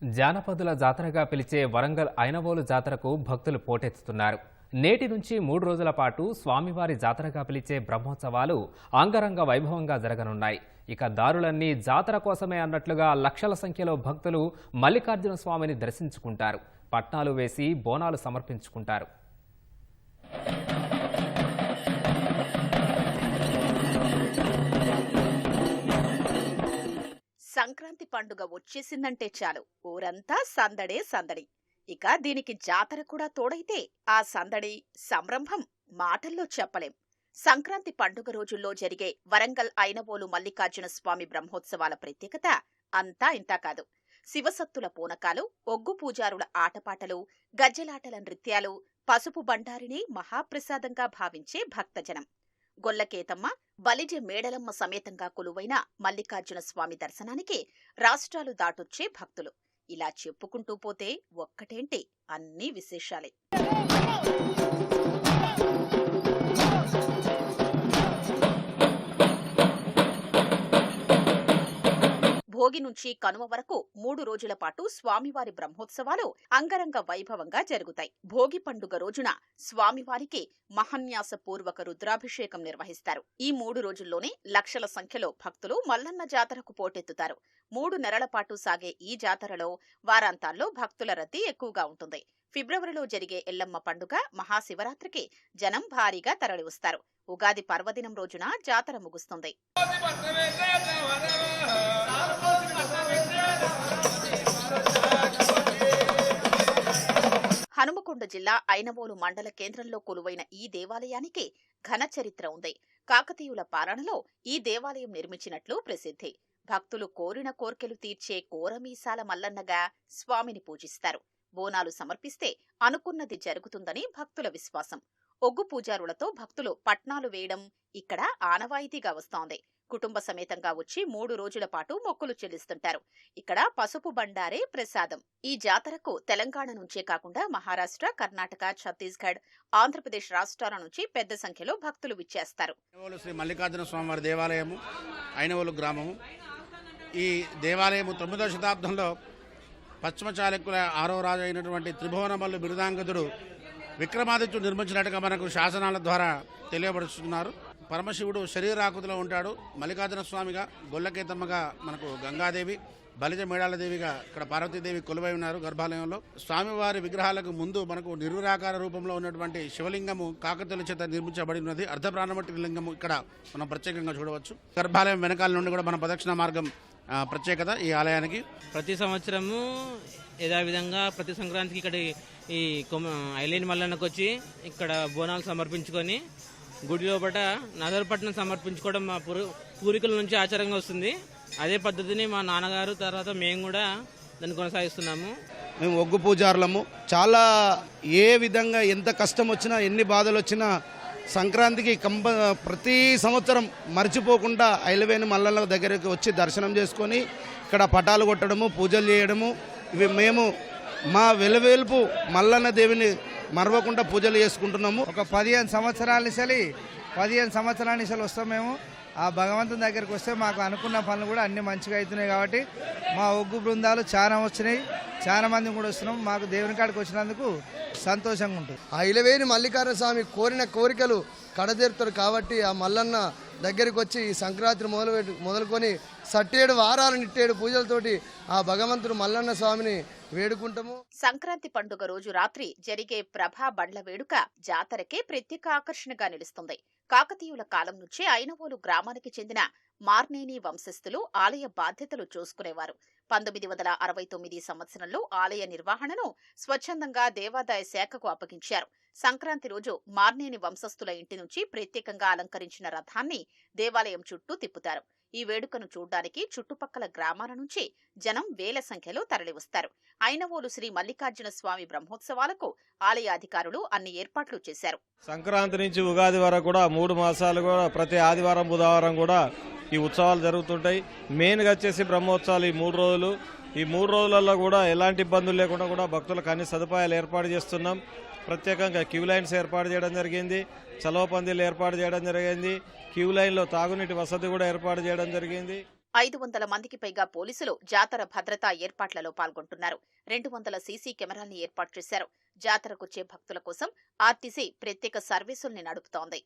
జానపదుల జాతరగా పిలిచే వరంగల్ ఐనవోలు జాతరకు భక్తులు పోటెత్తుతున్నారు. నేటి నుంచి 3 రోజుల పాటు స్వామివారి జాతరగా పిలిచే బ్రహ్మోత్సవాలు అంగరంగ వైభవంగా జరగనున్నాయి. ఇక దారులన్నీ జాతర కోసమే అన్నట్లుగా లక్షల సంఖ్యలో భక్తులు మల్లికార్జున స్వామిని దర్శించుకుంటారు. పట్నాలు వేసి బోనాలు సమర్పించుకుంటారు. సంక్రాంతి పండుగ వచ్చేసిందంటే చాలు ఊరంతా సందడే సందడి. ఇక దీనికి జాతర కూడా తోడైతే ఆ సందడి సంరంభం మాటల్లో చెప్పలేం. సంక్రాంతి పండుగ రోజుల్లో జరిగే వరంగల్ ఐనవోలు మల్లికార్జున స్వామి బ్రహ్మోత్సవాల ప్రత్యేకత అంతా ఇంతా కాదు. శివసత్తుల పూనకాలు, ఒగ్గు పూజారుల ఆటపాటలు, గజ్జెలాటల నృత్యాలు, పసుపు బండారిని మహాప్రసాదంగా భావించే భక్తజనం. గొల్లకేతమ్మ, బలిజ మేడలమ్మ సమేతంగా కొలువైన మల్లికార్జున స్వామి దర్శనానికి రాష్ట్రాలు దాటొచ్చే భక్తులు. ఇలా చెప్పుకుంటూ పోతే ఒక్కటేంటి, అన్నీ విశేషాలే. భోగి నుంచి కనుమ వరకు 3 రోజుల పాటు స్వామివారి బ్రహ్మోత్సవాలు అంగరంగ వైభవంగా జరుగుతాయి. భోగి పండుగ రోజున స్వామివారికి మహాన్యాసపూర్వక రుద్రాభిషేకం నిర్వహిస్తారు. ఈ 3 రోజుల్లోనే లక్షల సంఖ్యలో భక్తులు మల్లన్న జాతరకు పోటెత్తుతారు. 3 నెలల పాటు సాగే ఈ జాతరలో వారాంతాల్లో భక్తుల రద్దీ ఎక్కువగా ఉంటుంది. ఫిబ్రవరిలో జరిగే ఎల్లమ్మ పండుగ, మహాశివరాత్రికి జనం భారీగా తరలివస్తారు. ఉగాది పర్వదినం రోజున జాతర ముగుస్తుంది. హనుమకొండ జిల్లా ఐనవోలు మండల కేంద్రంలో కొలువైన ఈ దేవాలయానికి ఘన చరిత్ర ఉంది. కాకతీయుల పాలనలో ఈ దేవాలయం నిర్మించినట్లు ప్రసిద్ధి. భక్తులు కోరిన కోర్కెలు తీర్చే కోరమీసాల మల్లన్నగా స్వామిని పూజిస్తారు. బోనాలు సమర్పిస్తే అనుకున్నది జరుగుతుందని భక్తుల విశ్వాసం. ఒగ్గు పూజారులతో భక్తులు పట్నాలు వేయడం ఇక్కడ ఆనవాయితీగా వస్తోంది. కుటుంబ సమేతంగా వచ్చి 3 రోజుల పాటు మొక్కులు చెల్లిస్తుంటారు. ఇక్కడ పసుపు బండారే ప్రసాదం. ఈ జాతరకు తెలంగాణ నుంచే కాకుండా మహారాష్ట్ర, కర్ణాటక, ఛత్తీస్గఢ్, ఆంధ్రప్రదేశ్ రాష్ట్రాల నుంచి పెద్ద సంఖ్యలో భక్తులు విచ్చేస్తారు. శ్రీ మల్లికార్జున స్వామివారి దేవాలయము, ఐనవోలు గ్రామము. ఈ దేవాలయము 9వ శతాబ్దంలో పశ్చిమ చాళుక్యుల 6వ రాజు అయినటువంటి త్రిభువనమల్లు బిరుదాంగదుడు విక్రమాదిత్యుడు నిర్మించినట్టుగా మనకు శాసనాల ద్వారా తెలియబడుతున్నారు. పరమశివుడు శరీరాకృతిలో ఉంటాడు. మల్లికార్జున స్వామిగా, గొల్లకేతమ్మగా మనకు గంగాదేవి, బలిజ మేడాలదేవిగా ఇక్కడ పార్వతీదేవి కొలువై ఉన్నారు గర్భాలయంలో. స్వామివారి విగ్రహాలకు ముందు మనకు నిర్విరాకార రూపంలో ఉన్నటువంటి శివలింగము కాకతీయుల చేత నిర్మించబడి ఉన్నది. అర్ధప్రాణమట్టి లింగము ఇక్కడ మనం ప్రత్యేకంగా చూడవచ్చు. గర్భాలయం వెనకాల నుండి కూడా మన ప్రదక్షిణ మార్గం ప్రత్యేకత ఈ ఆలయానికి. ప్రతి సంవత్సరము యథావిధంగా ప్రతి సంక్రాంతికి ఇక్కడ ఈ ఐలేని మల్లన్నకు వచ్చి ఇక్కడ బోనాలు సమర్పించుకొని గుడి లోపల నగరపట్నం సమర్పించుకోవడం మా పూర్వీకుల నుంచి ఆచారంగా వస్తుంది. అదే పద్ధతిని మా నాన్నగారు తర్వాత మేము కూడా దాన్ని కొనసాగిస్తున్నాము. మేము ఒగ్గు పూజారులము. చాలా ఏ విధంగా ఎంత కష్టం వచ్చినా, ఎన్ని బాధలు వచ్చినా సంక్రాంతికి ప్రతి సంవత్సరం మర్చిపోకుండా ఐలవేని మల్లన్న దగ్గరికి వచ్చి దర్శనం చేసుకొని ఇక్కడ పటాలు కొట్టడము, పూజలు చేయడము, ఇవి మేము మా వెలువెలుపు మల్లన్న దేవిని మరవకుండా పూజలు చేసుకుంటున్నాము. ఒక 15 సంవత్సరాల నుంచి వస్తాం మేము. ఆ భగవంతుని దగ్గరికి వస్తే మాకు అనుకున్న పనులు కూడా అన్ని మంచిగా అవుతున్నాయి. కాబట్టి మా ఒగ్గు బృందాలు చాలా వచ్చినాయి, చాలా మంది కూడా వస్తున్నాం. మాకు దేవుని కాడికి వచ్చినందుకు సంతోషంగా ఉంటుంది. ఆ ఇలవేని మల్లికార్జున స్వామి కోరిన కోరికలు కడతీరుతారు. కాబట్టి ఆ మల్లన్న దగ్గరికి వచ్చి ఈ సంక్రాంతి మొదలుకొని 7 వారాలు 7 పూజలతోటి ఆ భగవంతుడు మల్లన్న స్వామిని వేడుకుంటాము. సంక్రాంతి పండుగ రోజు రాత్రి జరిగే ప్రభా బండ్ల వేడుక జాతరకే ప్రత్యేక ఆకర్షణగా నిలుస్తుంది. కాకతీయుల కాలం నుంచే ఐనవోలు గ్రామానికి చెందిన మార్నేని వంశస్థులు ఆలయ బాధ్యతలు చూసుకునేవారు. 1969 సంవత్సరంలో ఆలయ నిర్వహణను స్వచ్ఛందంగా దేవాదాయ శాఖకు అప్పగించారు. సంక్రాంతి రోజు మార్నేని వంశస్థుల ఇంటి నుంచి ప్రత్యేకంగా అలంకరించిన రథాన్ని దేవాలయం చుట్టూ తిప్పుతారు. ఈ వేడుకను చూడ్డానికి చుట్టుపక్కల గ్రామాల నుంచి జనం వేల సంఖ్యలో తరలివస్తారు. ఐనవోలు శ్రీ మల్లికార్జున స్వామి బ్రహ్మోత్సవాలకు ఆలయ అధికారులు అన్ని ఏర్పాట్లు చేశారు. సంక్రాంతి నుంచి ఉగాది వరకు కూడా 3 మాసాలు కూడా ప్రతి ఆదివారం, బుధవారం కూడా ఈ ఉత్సవాలు జరుగుతుంటాయి. మెయిన్గా వచ్చేసి బ్రహ్మోత్సవాలు ఈ 3 రోజులు. ఈ 3 రోజులలో కూడా ఎలాంటి ఇబ్బందులు లేకుండా కూడా భక్తులకు అన్ని సదుపాయాలు ఏర్పాటు చేస్తున్నాం. ప్రత్యేకంగా క్యూ లైన్స్ ఏర్పాటు చేయడం జరిగింది, చలవ పందిళ్ళు ఏర్పాటు చేయడం జరిగింది, క్యూ లైన్లో తాగునీటి వసతి కూడా ఏర్పాటు చేయడం జరిగింది. 500 మందికి పైగా పోలీసులు జాతర భద్రతా ఏర్పాట్లలో పాల్గొంటున్నారు. 200 సీసీ కెమెరాల్ని ఏర్పాటు చేశారు. జాతరకొచ్చే భక్తుల కోసం ఆర్టీసీ ప్రత్యేక సర్వీసుల్ని నడుపుతోంది.